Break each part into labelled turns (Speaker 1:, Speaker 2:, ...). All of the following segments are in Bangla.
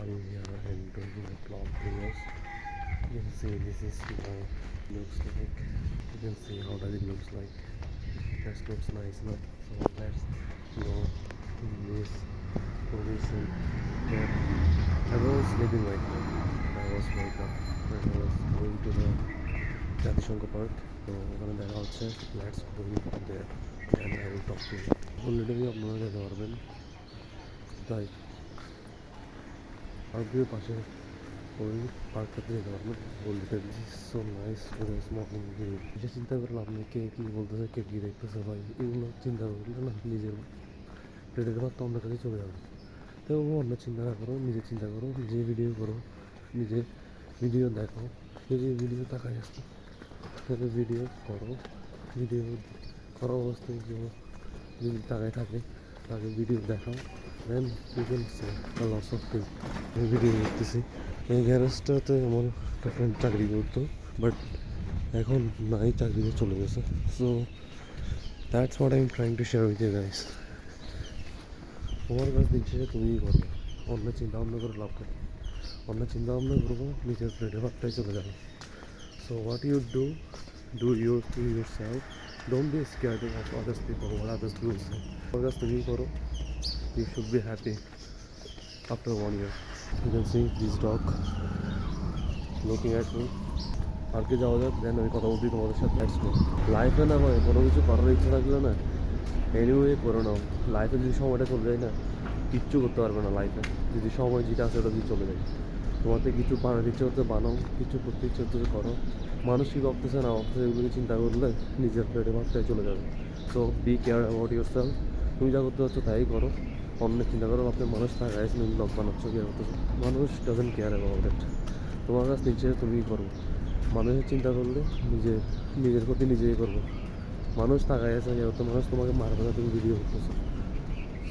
Speaker 1: I'm here and doing the vlog videos. You can see this is how it looks like. You can see how does it looks like. That looks nice, no? So let's go in this position where I was sleeping right now. I was wake up and I was going to the Jatishankar Park. So ওখানে দেখা হচ্ছে let's go there and I will talk to you. Already আপনারা যেতে পারবেন তাই পার্কের পাশে ওই পার্কটাতে যেতে পারবেন বলতে সো নাইস স্মোকিং এটা চিন্তা করলে আপনি কে কী বলতেছে কে কী দেখতেছে ভাই এগুলো চিন্তা করলে না নিজের প্লেটের ভাত তো অন্য কাছে চলে যাবে তো অন্য চিন্তা না করো নিজে চিন্তা করো নিজে ভিডিও করো নিজে ভিডিও দেখো নিজে ভিডিও তাকাই আসতো তাহলে ভিডিও করো ভিডিও করা অবস্থায় যদি তাকায় থাকে তাকে ভিডিও দেখাও then you can say lots of thing আমি ভিডিও দেখতেছি এই গ্যারেজটাতে আমার একটা ফ্রেন্ড চাকরি করতো বাট এখন নাই চাকরিতে চলে গেছে so that's what I am trying to share with you guys তোমার কাছ দিন শেষে তুমিই করবে অন্য চিন্তা ভাবনা করে লাভ করে অন্য চিন্তা ভাবনা করবো নিজের প্লেটে ভাবটাই চলে যাবে so what you do yourself don't be scared of others people what others do তোমার কাছ তুমিই করো you should be happy after 1 year. You can see this dog looking at me. পার্কে যাওয়া যাক দেন আমি কথা বলছি তোমাদের সাথে লাইফে না ভাই কোনো কিছু করার ইচ্ছা থাকলে না এনিওয়ে করে নাও লাইফে যদি সময়টা চলে যায় না কিচ্ছু করতে পারবে না লাইফে যদি সময় যেটা আছে ওটা যদি চলে যায় তোমাকে কিছু বানাতে ইচ্ছে করতে বানাও কিছু করতে ইচ্ছে করতে করো মানুষ কী ভাবতেছে না ভাবতেছে এগুলো চিন্তা করলে নিজের প্লেটে ভাবটাই চলে যাবে so be care about yourself তুমি যা করতে পারছো তাই করো অনেক চিন্তা করো আপনি মানুষ থাকায় তুমি ব্লগ বানাচ্ছ কি করতেছো মানুষ ডাজেন্ট কেয়ার অ্যাবাউট ইট তোমার কাছ নিচে তুমিই করো মানুষের চিন্তা করলে নিজের প্রতি নিজেই করবো মানুষ তাকায় আছে যেহেতু মানুষ তোমাকে মারবে না তুমি ভিডিও করতেছো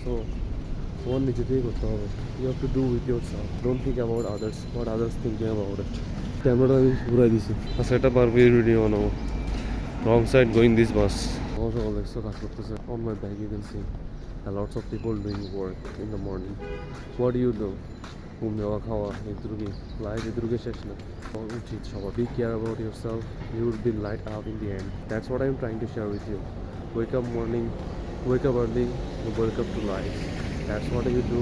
Speaker 1: সো তোমার নিজেতেই করতে হবে you have to do with yourself don't think about others what others thinking about it ক্যামেরাটা আমি ঘুরাই দিছি সেটা পারবো এই ভিডিও বানাবো wrong side going this bus also দেখছো কাজ করতেছে on my back you can see a lots of people doing work in the morning what do you do ঘুম যাওয়া খাওয়া এগুলো লাইফ এগুলোকে শেষ না উচিত সবার be care about yourself you will be light out in the end that's what I am trying to share with you wake up morning wake up early wake up to life that's what you do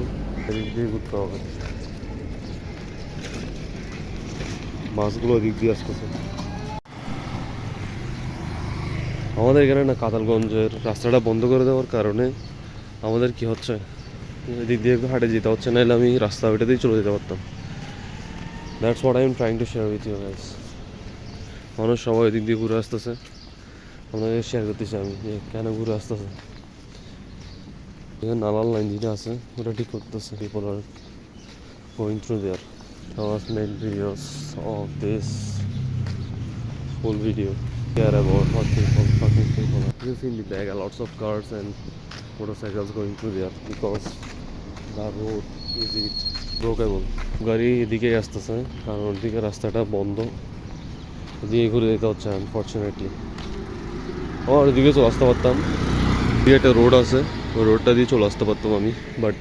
Speaker 1: এদিক দিয়ে ঘুরতে হবে বাসগুলো এদিক দিয়ে আসতেছে আমাদের এখানে না কাতালগঞ্জের রাস্তাটা বন্ধ করে দেওয়ার কারণে আমাদের কি হচ্ছে এদিক দিয়ে একটু হাঁটে যেতে হচ্ছে নাহলে আমি রাস্তা ওইটাতেই চলে যেতে পারতাম that's what I am trying to share with you guys মানুষ সবাই এদিক দিয়ে ঘুরে আসতেছে আপনাকে শেয়ার করতেছি আমি যে কেন ঘুরে আসতেছে এখানে নালাল লাইন যেটা আছে ওটা ঠিক করতেছে people are going through there I was made videos of this full video care about what people fucking people you can see in the back lots of cars and motorcycles going through there because the road is it brokeable গাড়ি এদিকে আসতেছে কারণ ওদিকে রাস্তাটা বন্ধ এদিকে ঘুরে যেতে হচ্ছে আনফর্চুনেটলি আমার ওদিকে চলে আসতে পারতাম দিয়ে একটা রোড আছে ওই রোডটা দিয়ে চলে আসতে পারতাম আমি বাট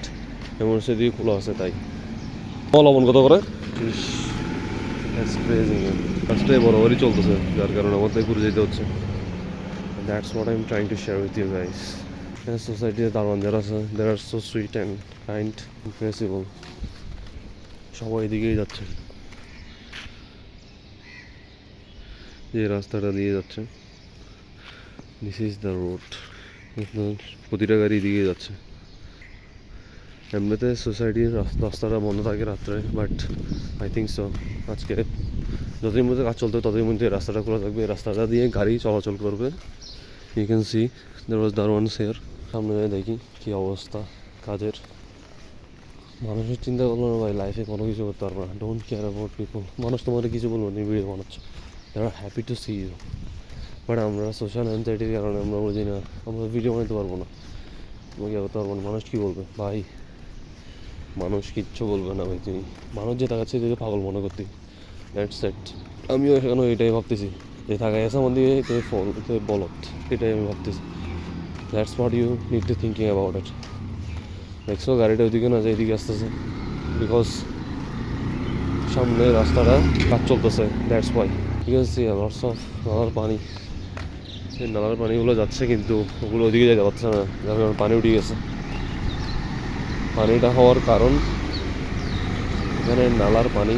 Speaker 1: এমন সেদিকে খোলা আছে তাই লবণ কত করে রাস্তায় বরাবরই চলতেছে যার কারণে আমাদের ঘুরে যেতে হচ্ছে that's what I am trying to share with you guys সোসাইটিতে দারোয়ান যারা আছে they are so sweet and kind impressible সবাই এদিকেই যাচ্ছে যে রাস্তাটা দিয়ে যাচ্ছে দিস ইজ দ্য রোড প্রতিটা গাড়ি এদিকে যাচ্ছে এমনিতে সোসাইটির রাস্তাটা বন্ধ থাকে রাত্রে বাট আই থিঙ্ক সো আজকে যতদিন মধ্যে কাজ চলতে ততদিন মধ্যে রাস্তাটা খোলা থাকবে রাস্তাটা দিয়ে গাড়ি চলাচল করবে you can see there was দারওয়ান শেয়ার সামনে দেখি কী অবস্থা কাজের মানুষের চিন্তা করলো না ভাই লাইফে কোনো কিছু করতে পারবো না ডোন্ট কেয়ার অ্যাবাউট পিপল মানুষ তোমাদের কিছু বলবো তুমি ভিডিও বানাচ্ছ they are happy to see you but আমরা সোশ্যাল অ্যাংজাইটির কারণে আমরা বুঝি না আমরা ভিডিও বানাতে পারবো না তোমাকে করতে পারবো না মানুষ কী বলবে ভাই মানুষ কিচ্ছু বলবে না ভাই তুমি মানুষ যে তাকাচ্ছে যে পাগল মনে করতে দ্যাটস সেট আমিও এখানে এটাই ভাবতেছি যে থাকায় আছে আমার দিকে তো ফোন তো বলত এটাই আমি ভাবতেছি that's what you need to thinking about it দেখছো গাড়িটা ওইদিকে না যায় এদিকে আসতেছে বিকজ সামনে রাস্তাটা কাজ চলতেছে, that's why you can see lots of নালার পানি। সেই নালার পানিগুলো যাচ্ছে কিন্তু ওগুলো ওদিকে যেতে পারছে না, যার কারণে পানি উঠে গেছে। পানিটা হওয়ার কারণ এখানে নালার পানি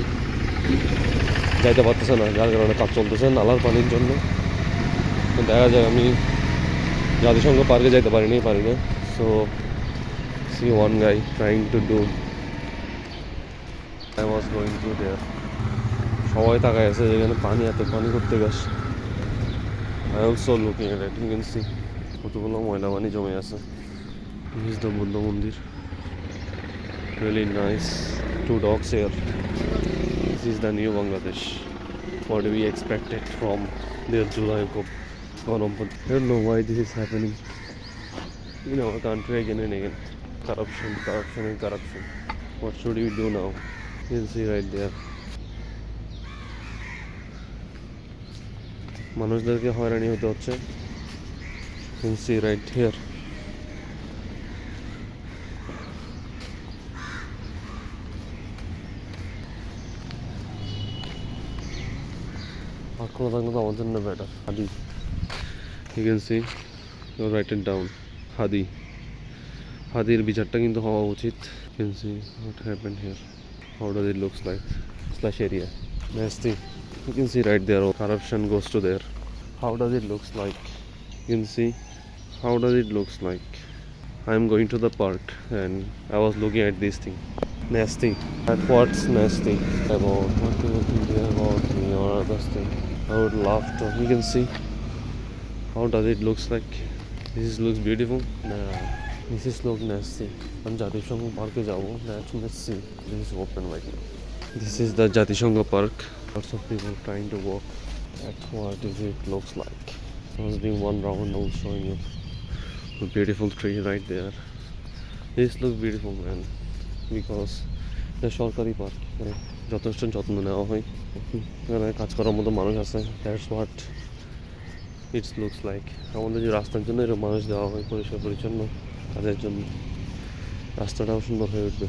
Speaker 1: যাইতে পারতেছে না, যার কারণে কাজ চলতেছে নালার পানির জন্য। দেখা যায় আমি জাতিসংঘ পার্কে যাইতে পারি না। So see one guy trying to do, I was going to there. সবাই তাকায় আছে যেখানে পানি, এত পানি করতে গেছে। I also looking at it, you can see কতগুলো ময়লা পানি জমে আছে। This is the Buddha mandir, really nice. Two dogs here. This is the new Bangladesh. What do we expected from their July Ganampur? I don't know why this is happening in our country again and again. Corruption. What should we do now? You can see right there. মানুষদেরকে হয়রানি হতে হচ্ছে। You can see right here. পার্কগুলো থাকলে তো আমার জন্য better. Hadi, you can see, you write it down. হাদির বিচারটা কিন্তু হওয়া উচিত। You can see what happened here. How does it looks like? Slash area. Nasty. You can see right there. Corruption goes to there. How does it looks like? You can see. How does it looks like? I am going to the park and I was looking at this thing. Nasty. And what's nasty about? What do you think about me or this thing? I would love to. You can see. How does it looks like? This looks beautiful. Nah. This is look nasty. I'm Jatishango Park is out. Let's see. This is open right now. This is the Jatishango Park. Lots of people trying to walk. That's what it looks like. I was doing one round now showing you a beautiful tree right there. This looks beautiful, man, because the সরকারি পার্ক, যথেষ্ট যত্ন নেওয়া হয়, এখানে কাজ করার মতো মানুষ আছে। That's what it's looks like. আমাদের যে রাস্তার জন্য এরকম মানুষ দেওয়া হয় পরিষ্কার পরিচ্ছন্ন কাজের জন্য, রাস্তাটাও সুন্দর হয়ে উঠবে।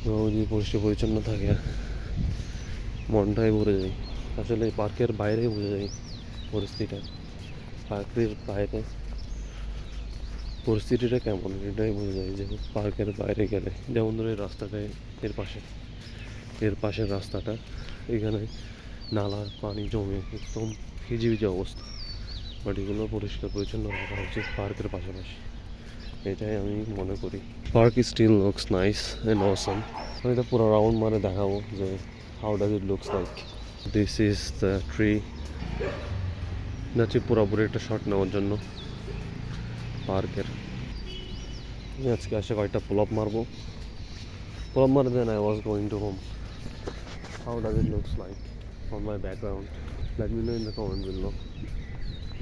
Speaker 1: যদি পরিষ্কার পরিচ্ছন্ন থাকে মনটাই ভরে যায়। আসলে পার্কের বাইরে বোঝা যায় পরিস্থিতিটা, পার্কের বাইরে পরিস্থিতিটা কেমন এটাই বোঝা যায় যে পার্কের বাইরে গেলে। যেমন ধরো এই রাস্তাটায় এর পাশের রাস্তাটা, এখানে নালার পানি জমে একদম ভিজে অবস্থা, বাট এগুলো পরিষ্কার পরিচ্ছন্ন রাখা উচিত পার্কের পাশাপাশি, এটাই আমি মনে করি। Park still looks nice and awesome. আমি এটা পুরো রাউন্ড মানে দেখাবো যে how does it looks like. This is the tree. যাচ্ছি পুরোপুরি একটা শট নেওয়ার জন্য পার্কের। আজকে আসে কয়েকটা পুল আপ মারবো, পুল আপ মারে then I was going to home. How does it looks like on my background? Let me know in the comment below.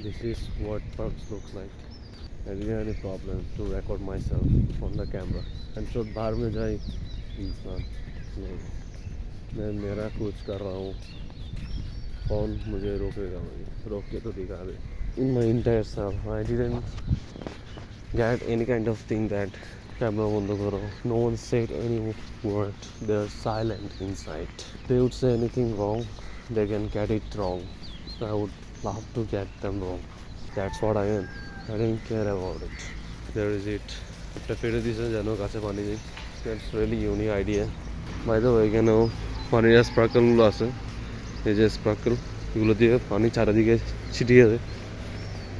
Speaker 1: This is what parks looks like. I didn't have any problem to record myself on the camera. And so बाहर में जाए इंसान नहीं, मैं मेरा कुछ कर रहा हूँ, कौन मुझे रोकेगा? मुझे रोक के तो दिखा दे। In my entire self I didn't get any kind of thing that camera বন্ধ করো. No one said any word. They're silent inside. They would say anything wrong, they can get it wrong. I would love to get them wrong. That's what I am. I didn't care about it. There is it. একটা ফেলে দিয়েছে যেন কাছে পানি নেই। That's really unique idea. By the way, এখানেও পানির স্পার্কেলগুলো আছে, এই যে স্পার্কেল, এগুলো দিয়ে পানি চারিদিকে ছিটিয়ে দেয়।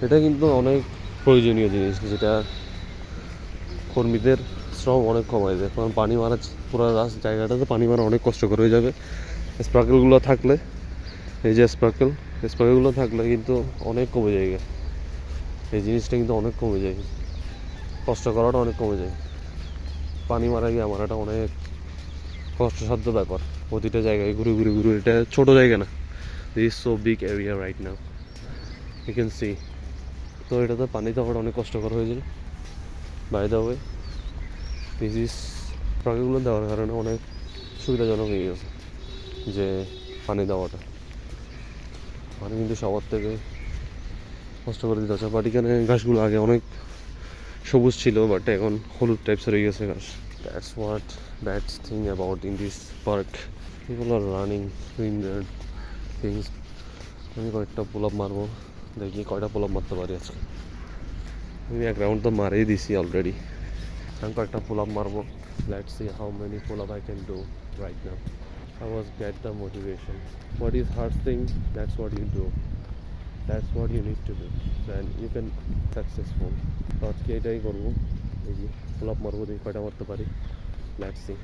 Speaker 1: এটা কিন্তু অনেক প্রয়োজনীয় জিনিস, যেটা কর্মীদের শ্রম অনেক কমায় দেয়। কারণ পানি মারা পুরো জায়গাটাতে পানি মারা অনেক কষ্টকর হয়ে যাবে। স্পার্কেলগুলো থাকলে, এই যে স্পার্কেলগুলো থাকলে কিন্তু অনেক কমে যায়, এই জিনিসটা কিন্তু অনেক কমে যায়, কষ্ট করাটা অনেক কমে যায়। পানি মারা গিয়ে মারাটা অনেক কষ্টসাধ্য ব্যাপার, প্রতিটা জায়গায় ঘুরে ঘুরে ঘুরে। এটা ছোটো জায়গা না, this is so big area right now, you can see. তো এটাতে পানি দেওয়াটা অনেক কষ্টকর হয়ে যায়। By the way, this is স্পার্কেলগুলো দেওয়ার কারণে অনেক সুবিধাজনক হয়ে গেছে যে পানি দেওয়াটা। পানি কিন্তু সবার থেকে কষ্ট করে দিতে হচ্ছে। বাট এখানে ঘাসগুলো আগে অনেক সবুজ ছিল, বাট এখন হলুদ টাইপসের হয়ে গেছে ঘাস। That's what that's thing about in this park. People are running, doing their things. আমি কয়েকটা পুল আপ মারবো, দেখি কয়টা পুল আপ মারতে পারি আজকে। আমি এক রাউন্ড তো মারেই দিছি অলরেডি। আমি কয়েকটা পুল আপ মারবো। Let's see how many pull up I can do right now. I was get the motivation. What is hard thing? That's what you do. That's what you need to do. Then you can successful. তো আজকে এটাই করবো, দেখি পুল আপ মারবো, দেখি কয়টা মারতে পারি। Let's see.